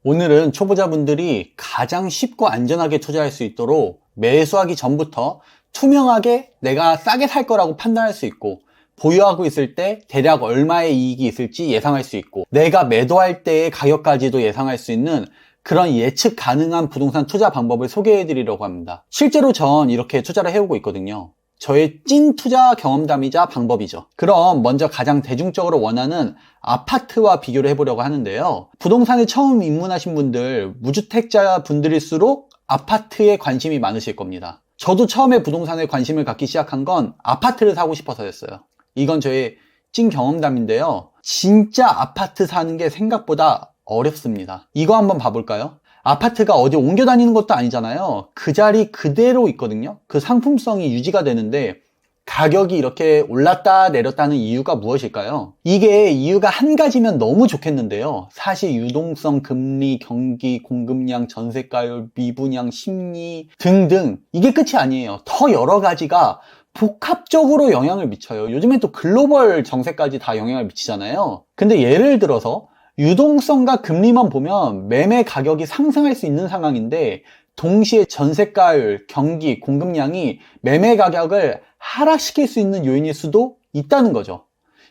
오늘은 초보자분들이 가장 쉽고 안전하게 투자할 수 있도록 매수하기 전부터 투명하게 내가 싸게 살 거라고 판단할 수 있고, 보유하고 있을 때 대략 얼마의 이익이 있을지 예상할 수 있고, 내가 매도할 때의 가격까지도 예상할 수 있는 그런 예측 가능한 부동산 투자 방법을 소개해 드리려고 합니다. 실제로 전 이렇게 투자를 해오고 있거든요. 저의 찐 투자 경험담이자 방법이죠. 그럼 먼저 가장 대중적으로 원하는 아파트와 비교를 해보려고 하는데요. 부동산에 처음 입문하신 분들, 무주택자 분들일수록 아파트에 관심이 많으실 겁니다. 저도 처음에 부동산에 관심을 갖기 시작한 건 아파트를 사고 싶어서였어요. 이건 저의 찐 경험담인데요. 진짜 아파트 사는 게 생각보다 어렵습니다. 이거 한번 봐볼까요? 아파트가 어디 옮겨 다니는 것도 아니잖아요. 그 자리 그대로 있거든요. 그 상품성이 유지가 되는데 가격이 이렇게 올랐다 내렸다는 이유가 무엇일까요? 이게 이유가 한 가지면 너무 좋겠는데요. 사실 유동성, 금리, 경기, 공급량, 전세가율, 미분양, 심리 등등 이게 끝이 아니에요. 더 여러 가지가 복합적으로 영향을 미쳐요. 요즘엔 또 글로벌 정세까지 다 영향을 미치잖아요. 근데 예를 들어서 유동성과 금리만 보면 매매 가격이 상승할 수 있는 상황인데, 동시에 전세가율, 경기, 공급량이 매매 가격을 하락시킬 수 있는 요인일 수도 있다는 거죠.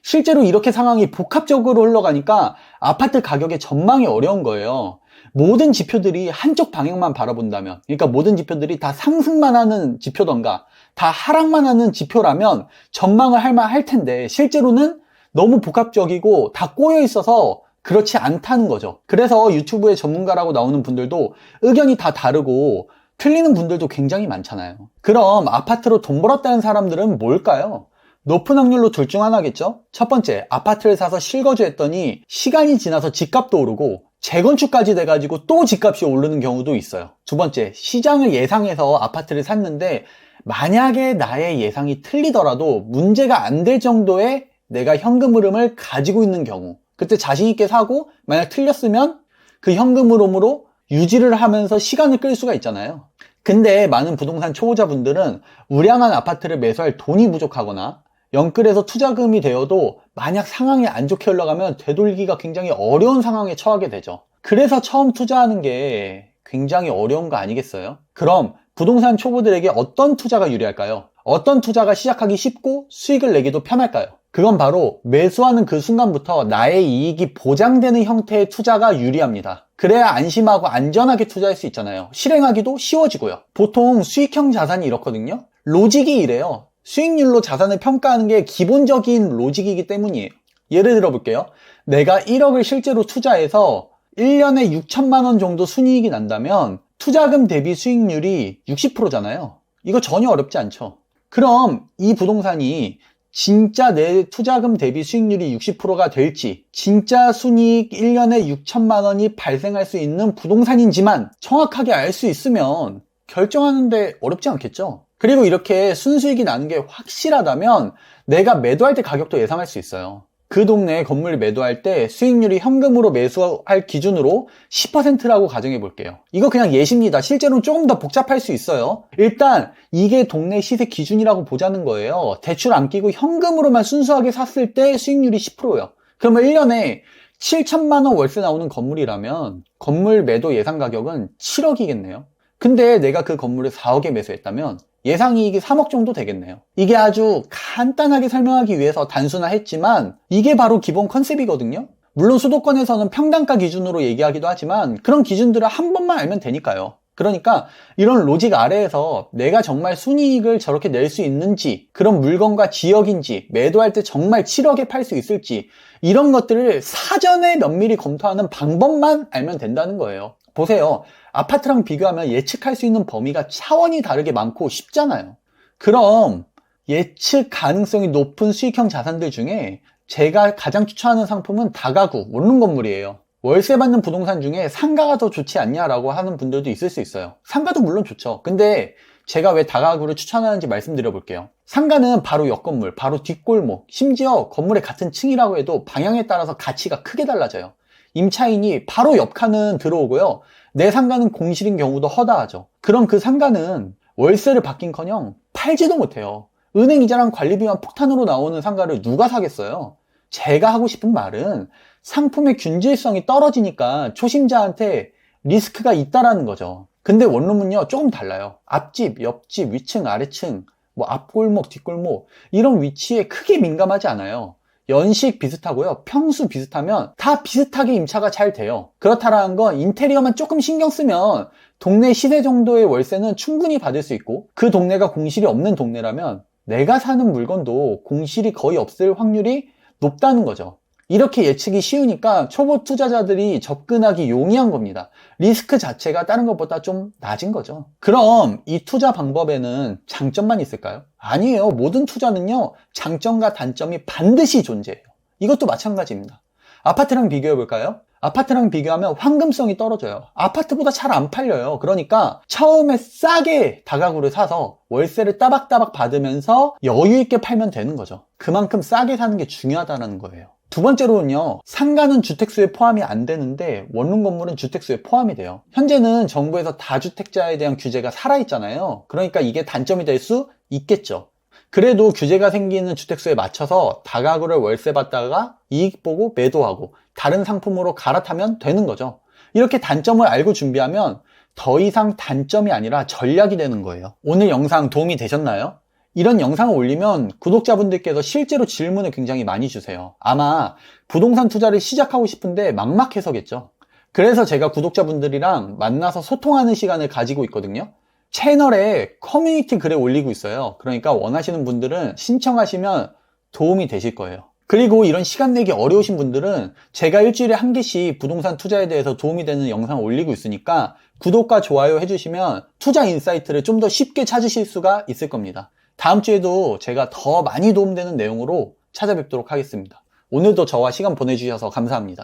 실제로 이렇게 상황이 복합적으로 흘러가니까 아파트 가격의 전망이 어려운 거예요. 모든 지표들이 한쪽 방향만 바라본다면, 그러니까 모든 지표들이 다 상승만 하는 지표던가 다 하락만 하는 지표라면 전망을 할 만할 텐데, 실제로는 너무 복합적이고 다 꼬여 있어서 그렇지 않다는 거죠. 그래서 유튜브에 전문가라고 나오는 분들도 의견이 다 다르고 틀리는 분들도 굉장히 많잖아요. 그럼 아파트로 돈 벌었다는 사람들은 뭘까요? 높은 확률로 둘 중 하나겠죠? 첫 번째, 아파트를 사서 실거주했더니 시간이 지나서 집값도 오르고 재건축까지 돼가지고 또 집값이 오르는 경우도 있어요. 두 번째, 시장을 예상해서 아파트를 샀는데 만약에 나의 예상이 틀리더라도 문제가 안 될 정도의 내가 현금 흐름을 가지고 있는 경우, 그때 자신 있게 사고 만약 틀렸으면 그 현금 흐름으로 유지를 하면서 시간을 끌 수가 있잖아요. 근데 많은 부동산 초보자분들은 우량한 아파트를 매수할 돈이 부족하거나 영끌에서 투자금이 되어도 만약 상황이 안 좋게 흘러가면 되돌리기가 굉장히 어려운 상황에 처하게 되죠. 그래서 처음 투자하는 게 굉장히 어려운 거 아니겠어요? 그럼 부동산 초보들에게 어떤 투자가 유리할까요? 어떤 투자가 시작하기 쉽고 수익을 내기도 편할까요? 그건 바로 매수하는 그 순간부터 나의 이익이 보장되는 형태의 투자가 유리합니다. 그래야 안심하고 안전하게 투자할 수 있잖아요. 실행하기도 쉬워지고요. 보통 수익형 자산이 이렇거든요. 로직이 이래요. 수익률로 자산을 평가하는 게 기본적인 로직이기 때문이에요. 예를 들어 볼게요. 내가 1억을 실제로 투자해서 1년에 6천만 원 정도 순이익이 난다면 투자금 대비 수익률이 60%잖아요. 이거 전혀 어렵지 않죠. 그럼 이 부동산이 진짜 내 투자금 대비 수익률이 60%가 될지, 진짜 순이익 1년에 6천만 원이 발생할 수 있는 부동산인지만 정확하게 알 수 있으면 결정하는데 어렵지 않겠죠? 그리고 이렇게 순수익이 나는 게 확실하다면 내가 매도할 때 가격도 예상할 수 있어요. 그 동네에 건물을 매도할 때 수익률이 현금으로 매수할 기준으로 10%라고 가정해 볼게요. 이거 그냥 예시입니다. 실제로는 조금 더 복잡할 수 있어요. 일단 이게 동네 시세 기준이라고 보자는 거예요. 대출 안 끼고 현금으로만 순수하게 샀을 때 수익률이 10%예요. 그러면 1년에 7천만 원 월세 나오는 건물이라면 건물 매도 예상 가격은 7억이겠네요. 근데 내가 그 건물을 4억에 매수했다면 예상이익이 3억 정도 되겠네요. 이게 아주 간단하게 설명하기 위해서 단순화했지만 이게 바로 기본 컨셉이거든요. 물론 수도권에서는 평당가 기준으로 얘기하기도 하지만 그런 기준들을 한 번만 알면 되니까요. 그러니까 이런 로직 아래에서 내가 정말 순이익을 저렇게 낼 수 있는지, 그런 물건과 지역인지, 매도할 때 정말 7억에 팔 수 있을지, 이런 것들을 사전에 면밀히 검토하는 방법만 알면 된다는 거예요. 보세요. 아파트랑 비교하면 예측할 수 있는 범위가 차원이 다르게 많고 쉽잖아요. 그럼 예측 가능성이 높은 수익형 자산들 중에 제가 가장 추천하는 상품은 다가구, 원룸 건물이에요. 월세 받는 부동산 중에 상가가 더 좋지 않냐라고 하는 분들도 있을 수 있어요. 상가도 물론 좋죠. 근데 제가 왜 다가구를 추천하는지 말씀드려 볼게요. 상가는 바로 옆 건물, 바로 뒷골목, 심지어 건물의 같은 층이라고 해도 방향에 따라서 가치가 크게 달라져요. 임차인이 바로 옆 칸은 들어오고요. 내 상가는 공실인 경우도 허다하죠. 그럼 그 상가는 월세를 받긴커녕 팔지도 못해요. 은행 이자랑 관리비만 폭탄으로 나오는 상가를 누가 사겠어요? 제가 하고 싶은 말은 상품의 균질성이 떨어지니까 초심자한테 리스크가 있다라는 거죠. 근데 원룸은요, 조금 달라요. 앞집, 옆집, 위층, 아래층, 뭐 앞골목, 뒷골목 이런 위치에 크게 민감하지 않아요. 연식 비슷하고요. 평수 비슷하면 다 비슷하게 임차가 잘 돼요. 그렇다라는 건 인테리어만 조금 신경 쓰면 동네 시세 정도의 월세는 충분히 받을 수 있고, 그 동네가 공실이 없는 동네라면 내가 사는 물건도 공실이 거의 없을 확률이 높다는 거죠. 이렇게 예측이 쉬우니까 초보 투자자들이 접근하기 용이한 겁니다. 리스크 자체가 다른 것보다 좀 낮은 거죠. 그럼 이 투자 방법에는 장점만 있을까요? 아니에요. 모든 투자는요, 장점과 단점이 반드시 존재해요. 이것도 마찬가지입니다. 아파트랑 비교해 볼까요? 아파트랑 비교하면 황금성이 떨어져요. 아파트보다 잘 안 팔려요. 그러니까 처음에 싸게 다가구를 사서 월세를 따박따박 받으면서 여유 있게 팔면 되는 거죠. 그만큼 싸게 사는 게 중요하다는 거예요. 두 번째로는요, 상가는 주택수에 포함이 안 되는데 원룸 건물은 주택수에 포함이 돼요. 현재는 정부에서 다주택자에 대한 규제가 살아있잖아요. 그러니까 이게 단점이 될 수 있겠죠. 그래도 규제가 생기는 주택수에 맞춰서 다가구를 월세 받다가 이익 보고 매도하고 다른 상품으로 갈아타면 되는 거죠. 이렇게 단점을 알고 준비하면 더 이상 단점이 아니라 전략이 되는 거예요. 오늘 영상 도움이 되셨나요? 이런 영상을 올리면 구독자분들께서 실제로 질문을 굉장히 많이 주세요. 아마 부동산 투자를 시작하고 싶은데 막막해서겠죠. 그래서 제가 구독자분들이랑 만나서 소통하는 시간을 가지고 있거든요. 채널에 커뮤니티 글을 올리고 있어요. 그러니까 원하시는 분들은 신청하시면 도움이 되실 거예요. 그리고 이런 시간 내기 어려우신 분들은 제가 일주일에 한 개씩 부동산 투자에 대해서 도움이 되는 영상을 올리고 있으니까 구독과 좋아요 해주시면 투자 인사이트를 좀 더 쉽게 찾으실 수가 있을 겁니다. 다음 주에도 제가 더 많이 도움되는 내용으로 찾아뵙도록 하겠습니다. 오늘도 저와 시간 보내주셔서 감사합니다.